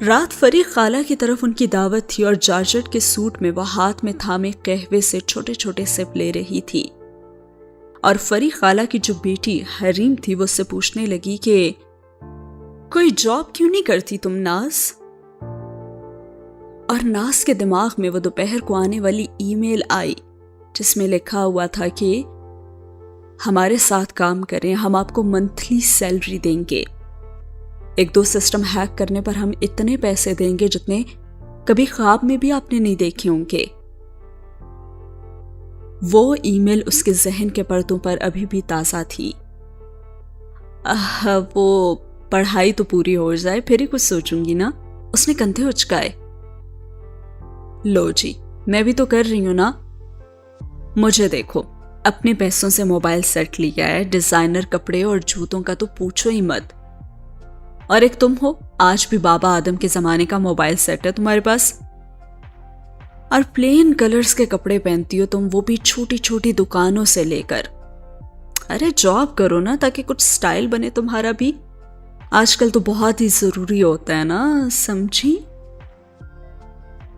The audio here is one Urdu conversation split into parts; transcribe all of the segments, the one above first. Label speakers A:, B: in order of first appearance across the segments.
A: رات فریق خالہ کی طرف ان کی دعوت تھی اور جارجٹ کے سوٹ میں وہ ہاتھ میں تھامے قہوے سے چھوٹے چھوٹے سپ لے رہی تھی، اور فریق خالہ کی جو بیٹی حریم تھی وہ اس سے پوچھنے لگی کہ کوئی جاب کیوں نہیں کرتی تم ناز؟ اور ناز کے دماغ میں وہ دوپہر کو آنے والی ای میل آئی جس میں لکھا ہوا تھا کہ ہمارے ساتھ کام کریں، ہم آپ کو منتھلی سیلری دیں گے، ایک دو سسٹم ہیک کرنے پر ہم اتنے پیسے دیں گے جتنے کبھی خواب میں بھی آپ نے نہیں دیکھے ہوں گے۔ وہ ای میل اس کے ذہن کے پردوں پر ابھی بھی تازہ تھی۔ وہ پڑھائی تو پوری ہو جائے پھر ہی کچھ سوچوں گی نا، اس نے کندھے اچکائے۔ لو جی، میں بھی تو کر رہی ہوں نا، مجھے دیکھو، اپنے پیسوں سے موبائل سیٹ لیا ہے، ڈیزائنر کپڑے اور جوتوں کا تو پوچھو ہی مت، اور ایک تم ہو، آج بھی بابا آدم کے زمانے کا موبائل سیٹ ہے تمہارے پاس، اور پلین کلرز کے کپڑے پہنتی ہو تم، وہ بھی چھوٹی چھوٹی دکانوں سے لے کر۔ ارے جاب کرو نا تاکہ کچھ سٹائل بنے تمہارا بھی، آج کل تو بہت ہی ضروری ہوتا ہے نا، سمجھی؟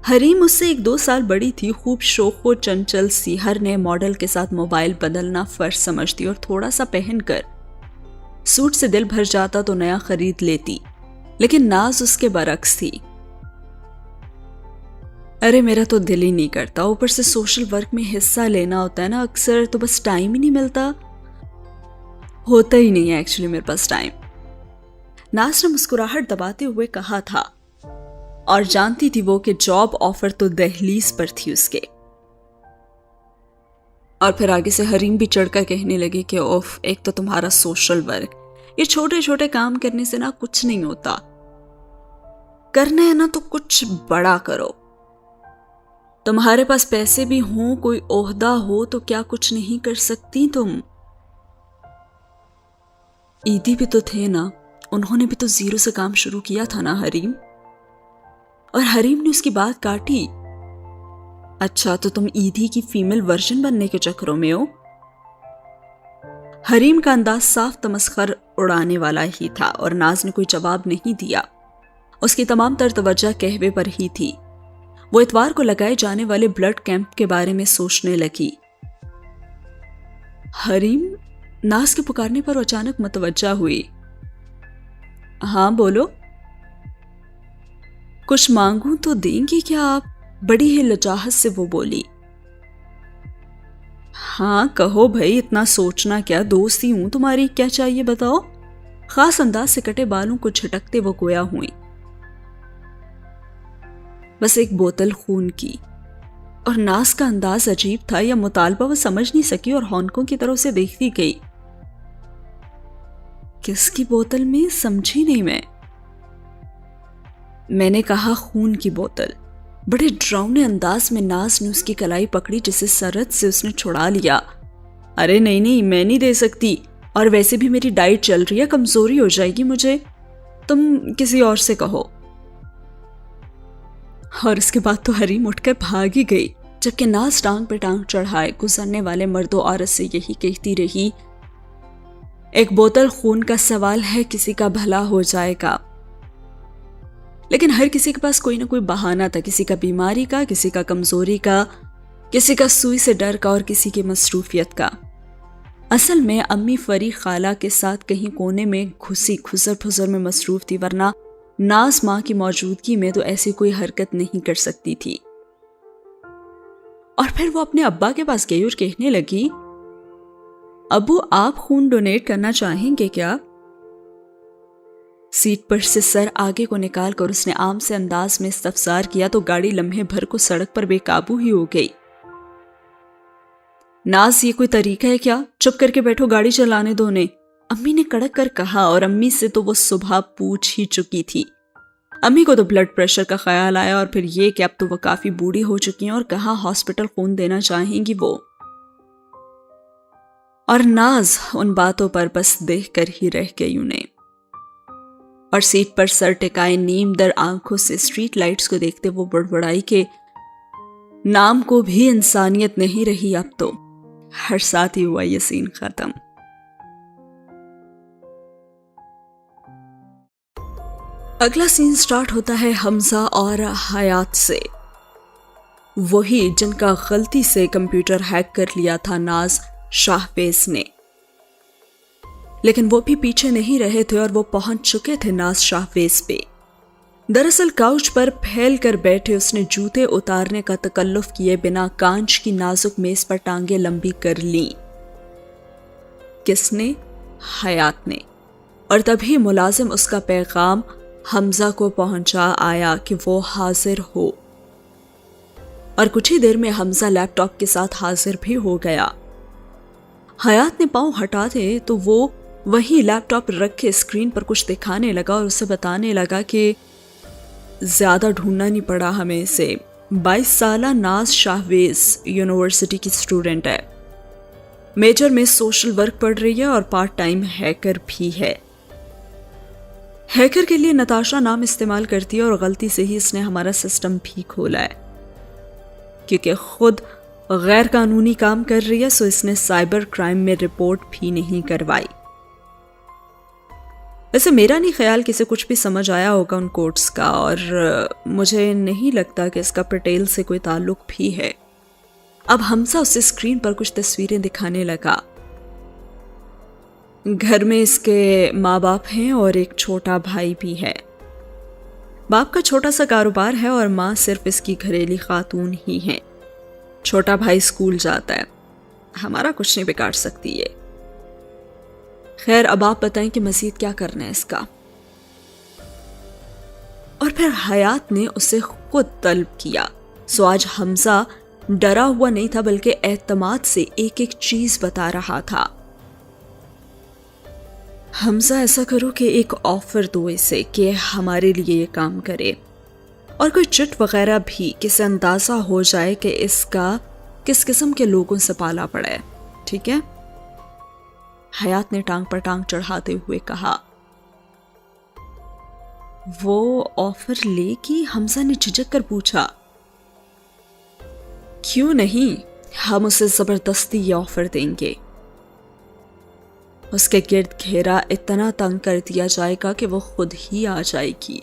A: حریم اس سے 1-2 سال بڑی تھی، خوب شوخ و چنچل سی، ہر نئے ماڈل کے ساتھ موبائل بدلنا فرض سمجھتی اور تھوڑا سا پہن کر سوٹ سے دل بھر جاتا تو نیا خرید لیتی، لیکن ناز اس کے برعکس تھی۔ ارے میرا تو دل ہی نہیں کرتا، اوپر سے سوشل ورک میں حصہ لینا ہوتا ہے نا اکثر، تو بس ٹائم ہی نہیں ملتا، ہوتا ہی نہیں ہے ایکچولی میرے پاس ٹائم۔ ناز نے مسکراہٹ دباتے ہوئے کہا تھا، اور جانتی تھی وہ کہ جاب آفر تو دہلیز پر تھی اس کے۔ اور پھر آگے سے حریم بھی چڑھ کر کہنے لگی کہ اوف، ایک تو تمہارا سوشل ورک، یہ چھوٹے چھوٹے کام کرنے سے نا کچھ نہیں ہوتا، کرنا ہے نا تو کچھ بڑا کرو، تمہارے پاس پیسے بھی ہوں، کوئی عہدہ ہو، تو کیا کچھ نہیں کر سکتی تم؟ ایدی بھی تو تھے نا، انہوں نے بھی تو زیرو سے کام شروع کیا تھا نا حریم؟ اور حریم نے اس کی بات کاٹی، اچھا تو تم ایدھی کی فیمیل ورژن بننے کے چکروں میں ہو؟ حریم کا انداز صاف تمسخر اڑانے والا ہی تھا، اور ناز نے کوئی جواب نہیں دیا، اس کی تمام تر توجہ قہوے پر ہی تھی۔ وہ اتوار کو لگائے جانے والے بلڈ کیمپ کے بارے میں سوچنے لگی۔ حریم، ناز کے پکارنے پر اچانک متوجہ ہوئی۔ ہاں بولو، کچھ مانگوں تو دیں گی کیا آپ؟ بڑی ہی لجاجت سے وہ بولی۔ ہاں کہو بھائی، اتنا سوچنا کیا، دوست ہی ہوں تمہاری، کیا چاہیے بتاؤ؟ خاص انداز سے کٹے بالوں کو جھٹکتے وہ گویا ہوئی۔ بس ایک بوتل خون کی، اور ناز کا انداز عجیب تھا، یا مطالبہ وہ سمجھ نہیں سکی اور ہونکوں کی طرف سے دیکھتی گئی۔ کس کی بوتل میں؟ سمجھی نہیں میں نے کہا خون کی بوتل۔ بڑے ڈراؤنے انداز میں ناز نے اس کی کلائی پکڑی جسے سرحد سے اس نے چھڑا لیا۔ ارے نہیں، میں نہیں دے سکتی، اور ویسے بھی میری ڈائٹ چل رہی ہے، کمزوری ہو جائے گی مجھے، تم کسی اور سے کہو۔ اور اس کے بعد تو حریم اٹھ کر بھاگ ہی گئی، جبکہ ناز ٹانگ پہ ٹانگ چڑھائے گزرنے والے مرد و عورت سے یہی کہتی رہی، ایک بوتل خون کا سوال ہے، کسی کا بھلا ہو جائے گا۔ لیکن ہر کسی کے پاس کوئی نہ کوئی بہانہ تھا، کسی کا بیماری کا، کسی کا کمزوری کا، کسی کا سوئی سے ڈر کا، اور کسی کی مصروفیت کا۔ اصل میں امی فریق خالہ کے ساتھ کہیں کونے میں گھسی کھسر پھسر میں مصروف تھی، ورنہ ناز ماں کی موجودگی میں تو ایسی کوئی حرکت نہیں کر سکتی تھی۔ اور پھر وہ اپنے ابا کے پاس گئی اور کہنے لگی، ابو آپ خون ڈونیٹ کرنا چاہیں گے کیا؟ سیٹ پر سے سر آگے کو نکال کر اس نے عام سے انداز میں استفسار کیا تو گاڑی لمحے بھر کو سڑک پر بے قابو ہی ہو گئی۔ ناز، یہ کوئی طریقہ ہے کیا؟ چپ کر کے بیٹھو، گاڑی چلانے دو انہیں، امی نے کڑک کر کہا، اور امی سے تو وہ صبح پوچھ ہی چکی تھی۔ امی کو تو بلڈ پریشر کا خیال آیا، اور پھر یہ کہ اب تو وہ کافی بوڑھی ہو چکی ہیں اور کہاں ہاسپٹل خون دینا چاہیں گی وہ۔ اور ناز ان باتوں پر بس دیکھ کر ہی رہ گئی انہیں، اور سیٹ پر سر ٹکائے نیم در آنکھوں سے اسٹریٹ لائٹس کو دیکھتے وہ بڑبڑائی کہ نام کو بھی انسانیت نہیں رہی اب تو۔ ہر ساتھ ہی ہوا یہ سین ختم۔ اگلا سین سٹارٹ ہوتا ہے حمزہ اور حیات سے، وہی جن کا غلطی سے کمپیوٹر ہیک کر لیا تھا ناز شاہویز نے، لیکن وہ بھی پیچھے نہیں رہے تھے اور وہ پہنچ چکے تھے ناز شاہویز پہ۔ دراصل کاؤچ پر پھیل کر بیٹھے اس نے جوتے اتارنے کا تکلف کیے بنا کانچ کی نازک میز پر ٹانگیں لمبی کر لیں۔ کس نے؟ حیات نے۔ اور تبھی ملازم اس کا پیغام حمزہ کو پہنچا آیا کہ وہ حاضر ہو، اور کچھ ہی دیر میں حمزہ لیپ ٹاپ کے ساتھ حاضر بھی ہو گیا۔ حیات نے پاؤں ہٹا دے تو وہ وہیں لیپ ٹاپ رکھ کے اسکرین پر کچھ دکھانے لگا اور اسے بتانے لگا کہ زیادہ ڈھونڈنا نہیں پڑا ہمیں اسے، 22 سالہ ناز شاہویز یونیورسٹی کی اسٹوڈنٹ ہے، میجر میں سوشل ورک پڑھ رہی ہے اور پارٹ ٹائم ہیکر بھی ہے۔ ہیکر کے لیے نتاشا نام استعمال کرتی ہے اور غلطی سے ہی اس نے ہمارا سسٹم بھی کھولا ہے، کیونکہ خود غیر قانونی کام کر رہی ہے، سو اس نے سائبر کرائم میں رپورٹ بھی نہیں کروائی۔ ویسے میرا نہیں خیال کہ اسے کچھ بھی سمجھ آیا ہوگا ان کوڈز کا، اور مجھے نہیں لگتا کہ اس کا پٹیل سے کوئی تعلق بھی ہے۔ اب حمزہ اسے اسکرین پر کچھ تصویریں دکھانے لگا۔ گھر میں اس کے ماں باپ ہیں اور ایک چھوٹا بھائی بھی ہے۔ باپ کا چھوٹا سا کاروبار ہے اور ماں صرف اس کی گھریلو خاتون ہی ہیں۔ چھوٹا بھائی اسکول جاتا ہے، ہمارا کچھ نہیں بگاڑ سکتی ہے۔ خیر اب آپ بتائیں کہ مزید کیا کرنا ہے اس کا۔ اور پھر حیات نے اسے خود طلب کیا، سو آج حمزہ ڈرا ہوا نہیں تھا بلکہ اعتماد سے ایک ایک چیز بتا رہا تھا۔ حمزہ ایسا کرو کہ ایک آفر دو اسے کہ ہمارے لیے یہ کام کرے، اور کوئی چٹ وغیرہ بھی کسے اندازہ ہو جائے کہ اس کا کس قسم کے لوگوں سے پالا پڑا ہے، ٹھیک ہے؟ حیات نے ٹانگ پر ٹانگ چڑھاتے ہوئے کہا۔ وہ آفر لے گی؟ حمزہ نے جھجک کر پوچھا۔ کیوں نہیں، ہم اسے زبردستی یہ آفر دیں گے۔ اس کے گرد گھیرا اتنا تنگ کر دیا جائے گا کہ وہ خود ہی آ جائے گی۔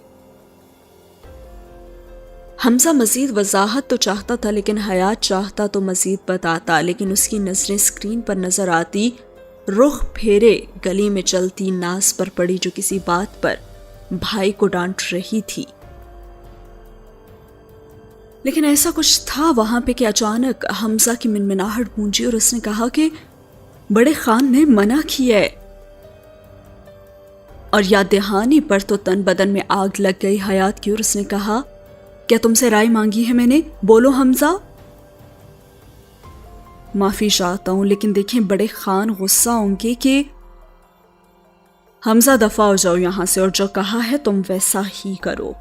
A: حمزہ مزید وضاحت تو چاہتا تھا، لیکن حیات چاہتا تو مزید بتاتا، لیکن اس کی نظریں اسکرین پر نظر آتی، رخ پھیرے گلی میں چلتی ناز پر پڑی جو کسی بات پر بھائی کو ڈانٹ رہی تھی۔ لیکن ایسا کچھ تھا وہاں پہ کہ اچانک حمزہ کی منمناہٹ گونجی اور اس نے کہا کہ بڑے خان نے منع کیا ہے، اور یاد دہانی پر تو تن بدن میں آگ لگ گئی حیات کی، اور اس نے کہا کیا تم سے رائے مانگی ہے میں نے؟ بولو حمزہ۔ معافی چاہتا ہوں لیکن دیکھیں بڑے خان غصہ ہوں گے کہ حمزہ دفع ہو جاؤ یہاں سے، اور جو کہا ہے تم ویسا ہی کرو۔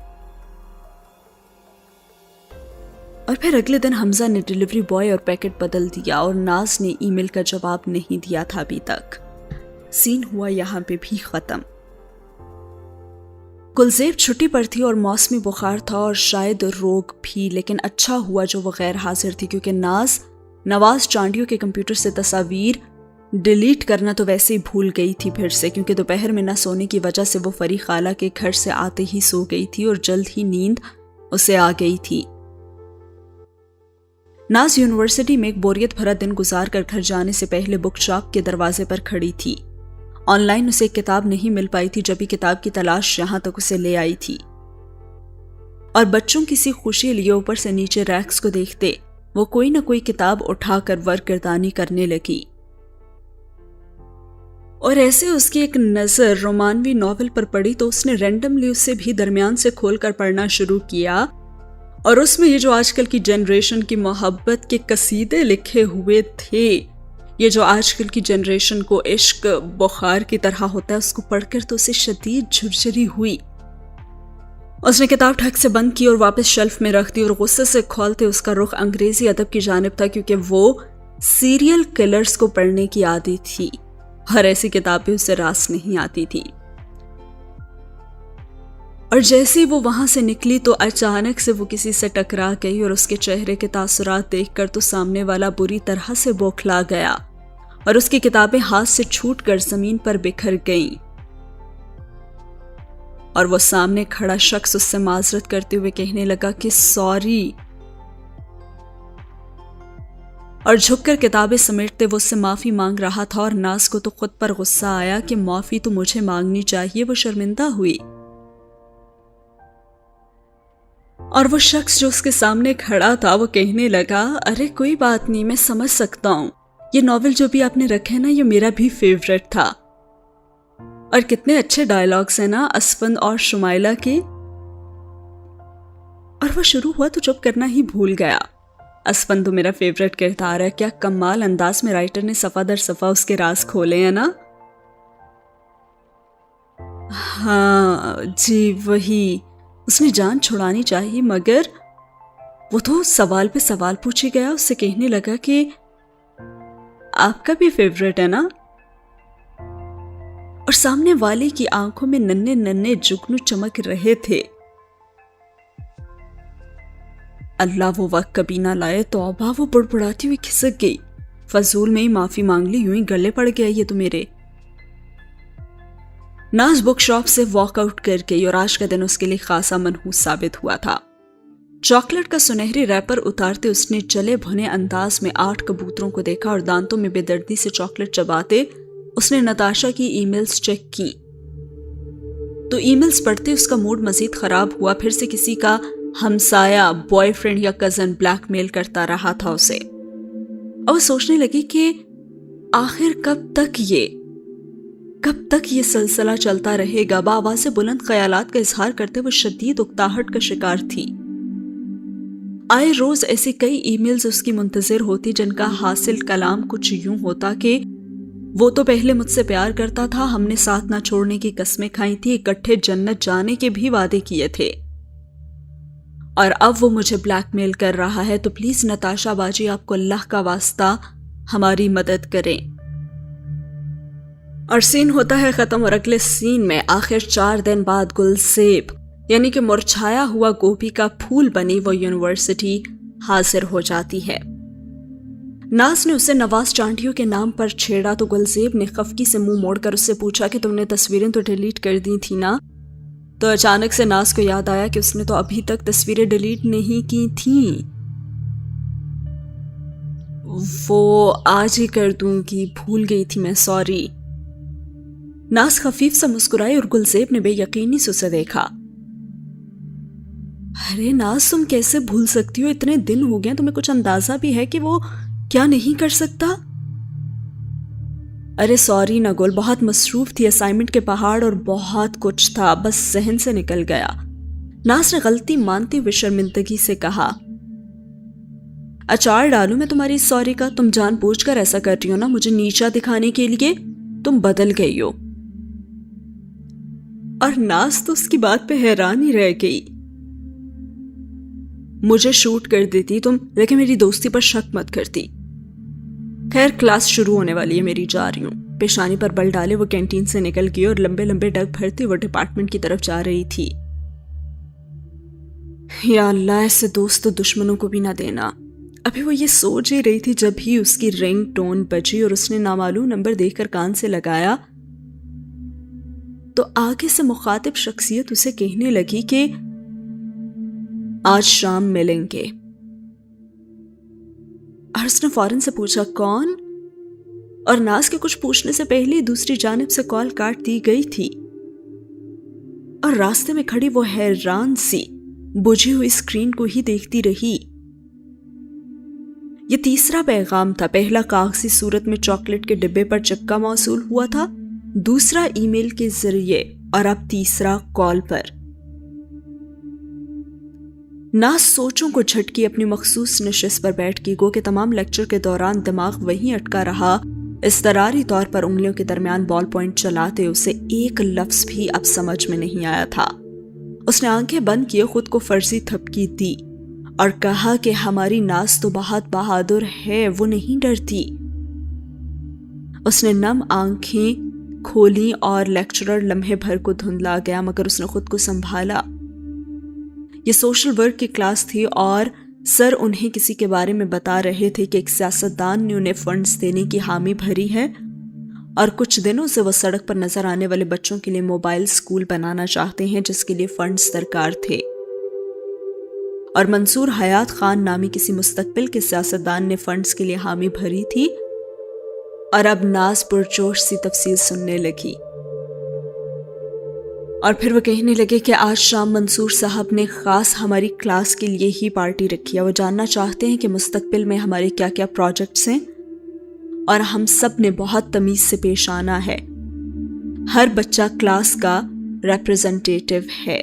A: اور پھر اگلے دن حمزہ نے ڈیلیوری بوائے اور پیکٹ بدل دیا، اور ناز نے ای میل کا جواب نہیں دیا تھا ابھی تک۔ سین ہوا یہاں پہ بھی ختم۔ گلزیب چھٹی پر تھی اور موسمی بخار تھا اور شاید روگ بھی، لیکن اچھا ہوا جو وہ غیر حاضر تھی، کیونکہ نواز چانڈیوں کے کمپیوٹر سے تصاویر ڈیلیٹ کرنا تو ویسے ہی بھول گئی تھی پھر سے، کیونکہ دوپہر میں نہ سونے کی وجہ سے وہ فری خالہ کے گھر سے آتے ہی سو گئی تھی اور جلد ہی نیند اسے آ گئی تھی۔ ناز یونیورسٹی میں ایک بوریت بھرا دن گزار کر گھر جانے سے پہلے بک شاپ کے دروازے پر کھڑی تھی۔ آن لائن اسے ایک کتاب نہیں مل پائی تھی، جبھی کتاب کی تلاش یہاں تک اسے لے آئی تھی، اور بچوں کی سی خوشی لیے اوپر سے نیچے ریکس کو دیکھتے وہ کوئی نہ کوئی کتاب اٹھا کر ورگردانی کرنے لگی، اور ایسے اس کی ایک نظر رومانوی ناول پر پڑی تو اس نے رینڈملی اسے بھی درمیان سے کھول کر پڑھنا شروع کیا، اور اس میں یہ جو آج کل کی جنریشن کی محبت کے قصیدے لکھے ہوئے تھے، یہ جو آج کل کی جنریشن کو عشق بخار کی طرح ہوتا ہے، اس کو پڑھ کر تو اسے شدید جھرجھری ہوئی۔ اس نے کتاب ٹھک سے بند کی اور واپس شیلف میں رکھ دی، اور غصے سے کھولتے اس کا رخ انگریزی ادب کی جانب تھا، کیونکہ وہ سیریل کلرز کو پڑھنے کی عادی تھی اور ایسی کتابیں اسے راس نہیں آتی تھی۔ اور جیسے ہی وہ وہاں سے نکلی تو اچانک سے وہ کسی سے ٹکرا گئی، اور اس کے چہرے کے تاثرات دیکھ کر تو سامنے والا بری طرح سے بوکھلا گیا اور اس کی کتابیں ہاتھ سے چھوٹ کر زمین پر بکھر گئیں۔ اور وہ سامنے کھڑا شخص اس سے معذرت کرتے ہوئے کہنے لگا کہ سوری، اور جھک کر کتابیں سمیٹتے وہ اس سے معافی مانگ رہا تھا، اور ناز کو تو خود پر غصہ آیا کہ معافی تو مجھے مانگنی چاہیے۔ وہ شرمندہ ہوئی، اور وہ شخص جو اس کے سامنے کھڑا تھا وہ کہنے لگا، ارے کوئی بات نہیں، میں سمجھ سکتا ہوں، یہ ناول جو بھی آپ نے رکھا ہے نا، یہ میرا بھی فیوریٹ تھا، اور کتنے اچھے ڈائلاگز ہیں نا اسفند اور شمائلہ کے۔ اور وہ شروع ہوا تو چپ کرنا ہی بھول گیا۔ اسفند تو میرا فیوریٹ کردار ہے، کیا کمال انداز میں رائٹر نے صفحہ در صفحہ اس کے راز کھولے ہیں نا۔ ہاں جی وہی، اس نے جان چھڑانی چاہی، مگر وہ تو سوال پہ سوال پوچھی گیا۔ اس سے کہنے لگا کہ آپ کا بھی فیوریٹ ہے نا، اور سامنے والے کی آنکھوں میں ننھے ننھے جگنو چمک رہے تھے۔ اللہ وہ وقت کبھی نہ لائے، توبہ، وہ بڑبڑاتی ہوئی کھسک گئی۔ فضول میں ہی معافی مانگ لی، یوں ہی گلے پڑ گیا یہ تو میرے۔ ناز بک شاپ سے واک آؤٹ کر گئی، اور آج کا دن اس کے لیے خاصا منحوس ثابت ہوا تھا۔ چاکلیٹ کا سنہری ریپر اتارتے اس نے جلے بھنے انداز میں 8 کبوتروں کو دیکھا، اور دانتوں میں بے دردی سے چاکلیٹ چباتے اس نے نتاشا کی ای میلز چیک کی تو ای میلز پڑھتے اس کا موڈ مزید خراب ہوا۔ پھر سے کسی کا ہمسایہ، بوائے فرینڈ یا کزن بلیک میل کرتا رہا تھا اسے، اور وہ سوچنے لگی کہ آخر کب تک یہ سلسلہ چلتا رہے گا۔ بآواز بلند خیالات کا اظہار کرتے وہ شدید اکتاہٹ کا شکار تھی۔ آئے روز ایسی کئی ای میلز اس کی منتظر ہوتی جن کا حاصل کلام کچھ یوں ہوتا کہ وہ تو پہلے مجھ سے پیار کرتا تھا، ہم نے ساتھ نہ چھوڑنے کی قسمیں کھائی تھی، اکٹھے جنت جانے کے بھی وعدے کیے تھے، اور اب وہ مجھے بلیک میل کر رہا ہے۔ تو پلیز نتاشا باجی، آپ کو اللہ کا واسطہ ہماری مدد کریں۔ اور سین ہوتا ہے ختم، اور اگلے سین میں آخر 4 دن بعد گلزیب یعنی کہ مرجھایا ہوا گوبھی کا پھول بنی وہ یونیورسٹی حاضر ہو جاتی ہے۔ ناز نے اسے نواز چانٹیوں کے نام پر چھیڑا تو گلزیب نے خفگی سے منہ موڑ کر اس سے پوچھا کہ تم نے تصویریں تو ڈیلیٹ کر دی تھی نا؟ تو اچانک سے ناز کو یاد آیا کہ اس نے تو ابھی تک تصویریں ڈیلیٹ نہیں کی تھیں۔ وہ آج ہی کر دوں گی، بھول گئی تھی میں، سوری۔ ناز خفیف سا مسکرائی، اور گلزیب نے بے یقینی سے اسے دیکھا۔ ارے ناز، تم کیسے بھول سکتی ہو؟ اتنے دن ہو گئے، تمہیں کچھ اندازہ بھی ہے کہ وہ کیا نہیں کر سکتا؟ ارے سوری نا گل، بہت مصروف تھی، اسائنمنٹ کے پہاڑ اور بہت کچھ تھا، بس ذہن سے نکل گیا۔ ناز نے غلطی مانتی ہوئے شرمندگی سے کہا۔ اچار ڈالوں میں تمہاری سوری کا؟ تم جان بوجھ کر ایسا کر رہی ہو نا، مجھے نیچا دکھانے کے لیے؟ تم بدل گئی ہو۔ اور ناز تو اس کی بات پہ حیران ہی رہ گئی۔ مجھے شوٹ کر دیتی تم، لیکن میری دوستی پر شک مت کرتی۔ خیر کلاس شروع ہونے والی ہے، میری جا رہی ہوں۔ پیشانی پر بل ڈالے وہ کینٹین سے نکل گئی، اور لمبے لمبے ڈگ بھرتی وہ ڈپارٹمنٹ کی طرف جا رہی تھی۔ یا اللہ، ایسے دوست تو دشمنوں کو بھی نہ دینا۔ ابھی وہ یہ سوچ ہی رہی تھی جب ہی اس کی رنگ ٹون بجی، اور اس نے نامعلوم نمبر دیکھ کر کان سے لگایا تو آگے سے مخاطب شخصیت اسے کہنے لگی کہ آج شام ملیں گے۔ اور اس نے فوراً سے پوچھا کون؟ اور ناز کے کچھ پوچھنے سے پہلے دوسری جانب سے کال کاٹ دی گئی تھی، اور راستے میں کھڑی وہ حیران سی بجھی ہوئی اسکرین کو ہی دیکھتی رہی۔ یہ تیسرا پیغام تھا، پہلا کاغذی صورت میں چاکلیٹ کے ڈبے پر چپکا موصول ہوا تھا، دوسرا ای میل کے ذریعے، اور اب تیسرا کال پر۔ ناز سوچوں کو جھٹکی اپنی مخصوص نشست پر بیٹھ گئی، گو کہ تمام لیکچر کے دوران دماغ وہیں اٹکا رہا۔ اضطراری طور پر انگلیوں کے درمیان بال پوائنٹ چلاتے اسے ایک لفظ بھی اب سمجھ میں نہیں آیا تھا۔ اس نے آنکھیں بند کیے، خود کو فرضی تھپکی دی اور کہا کہ ہماری ناز تو بہت بہادر ہے، وہ نہیں ڈرتی۔ اس نے نم آنکھیں کھولی اور لیکچرر لمحے بھر کو دھندلا گیا، مگر اس نے خود کو سنبھالا۔ یہ سوشل ورک کی کلاس تھی، اور سر انہیں کسی کے بارے میں بتا رہے تھے کہ ایک سیاستدان نے انہیں فنڈز دینے کی حامی بھری ہے، اور کچھ دنوں سے وہ سڑک پر نظر آنے والے بچوں کے لیے موبائل سکول بنانا چاہتے ہیں جس کے لیے فنڈز درکار تھے، اور منصور حیات خان نامی کسی مستقبل کے سیاستدان نے فنڈز کے لیے حامی بھری تھی۔ اور اب ناز پرجوش سی تفصیل سننے لگی، اور پھر وہ کہنے لگے کہ آج شام منصور صاحب نے خاص ہماری کلاس کے لیے ہی پارٹی رکھی ہے۔ وہ جاننا چاہتے ہیں کہ مستقبل میں ہمارے کیا کیا پروجیکٹس ہیں، اور ہم سب نے بہت تمیز سے پیش آنا ہے۔ ہر بچہ کلاس کا ریپریزنٹیٹیو ہے۔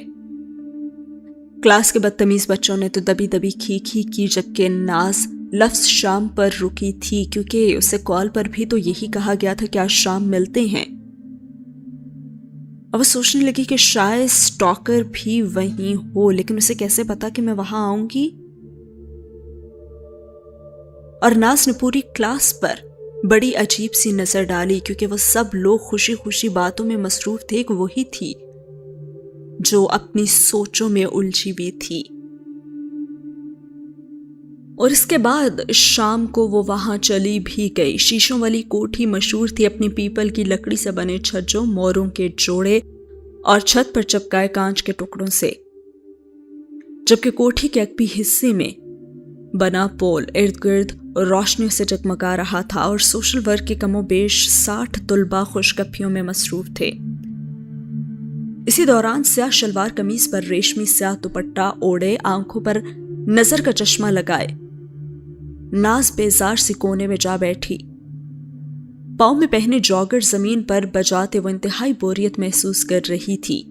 A: کلاس کے بدتمیز بچوں نے تو دبی دبی کھی کی، جبکہ ناز لفظ شام پر رکی تھی کیونکہ اسے کال پر بھی تو یہی کہا گیا تھا کہ آج شام ملتے ہیں۔ اور وہ سوچنے لگی کہ شاید سٹاکر بھی وہیں ہو، لیکن اسے کیسے پتا کہ میں وہاں آؤں گی؟ اور ناز نے پوری کلاس پر بڑی عجیب سی نظر ڈالی کیونکہ وہ سب لوگ خوشی خوشی باتوں میں مصروف تھے، کہ وہی تھی جو اپنی سوچوں میں الجھی ہوئی تھی۔ اور اس کے بعد شام کو وہ وہاں چلی بھی گئی۔ شیشوں والی کوٹھی مشہور تھی اپنی پیپل کی لکڑی سے بنے چھجوں، موروں کے جوڑے اور چھت پر چپکائے کانچ کے ٹکڑوں سے، جبکہ کوٹھی کے اگبی حصے میں بنا پول ارد گرد روشنیوں سے جگمگا رہا تھا، اور سوشل ورک کے کم و بیش 60 طلباء خوشگپیوں میں مصروف تھے۔ اسی دوران سیاہ شلوار قمیص پر ریشمی سیاہ دوپٹہ اوڑے، آنکھوں پر نظر کا چشمہ لگائے ناز بیزار سی کونے میں جا بیٹھی۔ پاؤں میں پہنے جاگر زمین پر بجاتے وہ انتہائی بوریت محسوس کر رہی تھی۔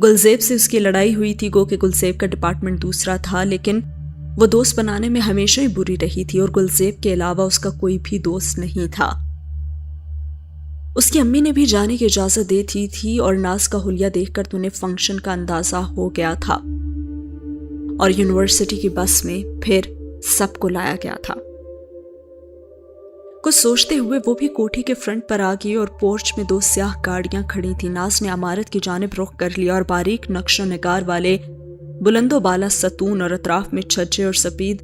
A: گلزیب سے اس کی لڑائی ہوئی تھی، گو کہ گلزیب کا ڈپارٹمنٹ دوسرا تھا، لیکن وہ دوست بنانے میں ہمیشہ ہی بری رہی تھی، اور گلزیب کے علاوہ اس کا کوئی بھی دوست نہیں تھا۔ اس کی امی نے بھی جانے کی اجازت دے دی تھی، اور ناز کا حلیہ دیکھ کر تو انہیں فنکشن کا اندازہ ہو گیا تھا، اور یونیورسٹی کی بس میں پھر سب کو لایا گیا تھا۔ کچھ سوچتے ہوئے وہ بھی کوٹھی کے فرنٹ پر آ گئی، اور پورچ میں 2 سیاہ گاڑیاں کھڑی تھیں۔ ناز نے عمارت کی جانب رخ کر لیا، اور باریک نقش و نگار والے بلند و بالا ستون اور اطراف میں چھجے اور سفید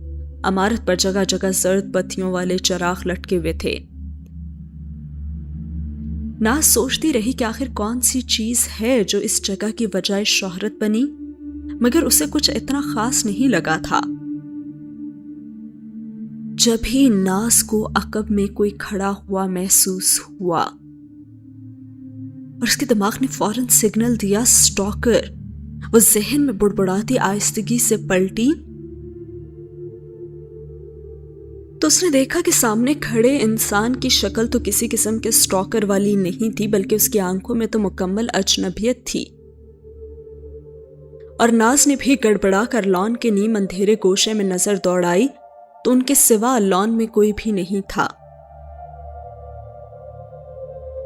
A: عمارت پر جگہ جگہ زرد بتیوں والے چراغ لٹکے ہوئے تھے۔ ناز سوچتی رہی کہ آخر کون سی چیز ہے جو اس جگہ کی وجہ شہرت بنی، مگر اسے کچھ اتنا خاص نہیں لگا تھا۔ جب ہی ناز کو عقب میں کوئی کھڑا ہوا محسوس ہوا، اور اس کے دماغ نے فوراً سگنل دیا سٹاکر۔ وہ ذہن میں بڑبڑاتی آہستگی سے پلٹی تو اس نے دیکھا کہ سامنے کھڑے انسان کی شکل تو کسی قسم کے سٹاکر والی نہیں تھی، بلکہ اس کی آنکھوں میں تو مکمل اجنبیت تھی۔ اور ناز نے بھی گڑبڑا کر لان کے نیم اندھیرے گوشے میں نظر دوڑائی تو ان کے سوا لان میں کوئی بھی نہیں تھا،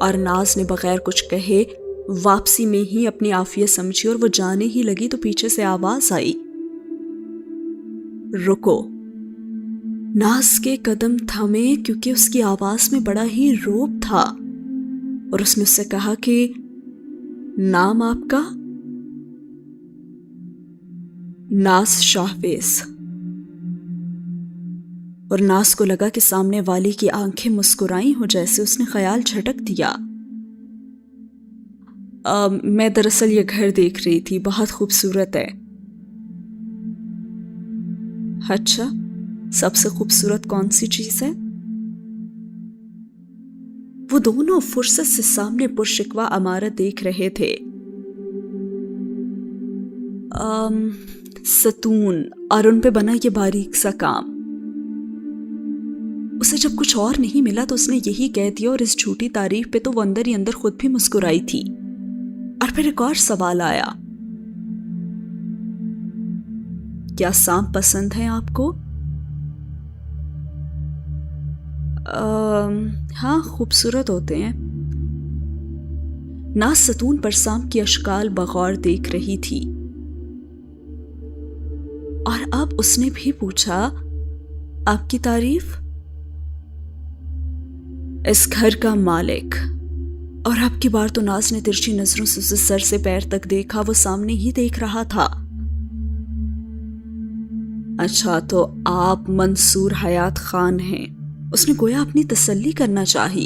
A: اور ناز نے بغیر کچھ کہے واپسی میں ہی اپنی عافیت سمجھی، اور وہ جانے ہی لگی تو پیچھے سے آواز آئی، رکو۔ ناز کے قدم تھمے کیونکہ اس کی آواز میں بڑا ہی روب تھا، اور اس نے اس سے کہا کہ نام آپ کا؟ ناز شاہویز۔ اور ناز کو لگا کہ سامنے والی کی آنکھیں مسکرائی ہو، جیسے اس نے خیال جھٹک دیا۔ میں دراصل یہ گھر دیکھ رہی تھی، بہت خوبصورت ہے۔ اچھا، سب سے خوبصورت کون سی چیز ہے؟ وہ دونوں فرصت سے سامنے پرشکوا عمارت دیکھ رہے تھے۔ ستون اور ان پہ بنا یہ باریک سا کام۔ اسے جب کچھ اور نہیں ملا تو اس نے یہی کہہ دیا، اور اس جھوٹی تعریف پہ تو وہ اندر ہی اندر خود بھی مسکرائی تھی۔ اور پھر ایک اور سوال آیا، کیا سانپ پسند ہیں آپ کو؟ ہاں، خوبصورت ہوتے ہیں۔ ناز ستون پر سانپ کی اشکال بغور دیکھ رہی تھی، اور اب اس نے بھی پوچھا، آپ کی تعریف؟ اس گھر کا مالک۔ اور اب کی بار تو ناز نے ترچھی نظروں سے اسے سر سے پیر تک دیکھا، وہ سامنے ہی دیکھ رہا تھا۔ اچھا، تو آپ منصور حیات خان ہیں؟ اس نے گویا اپنی تسلی کرنا چاہی۔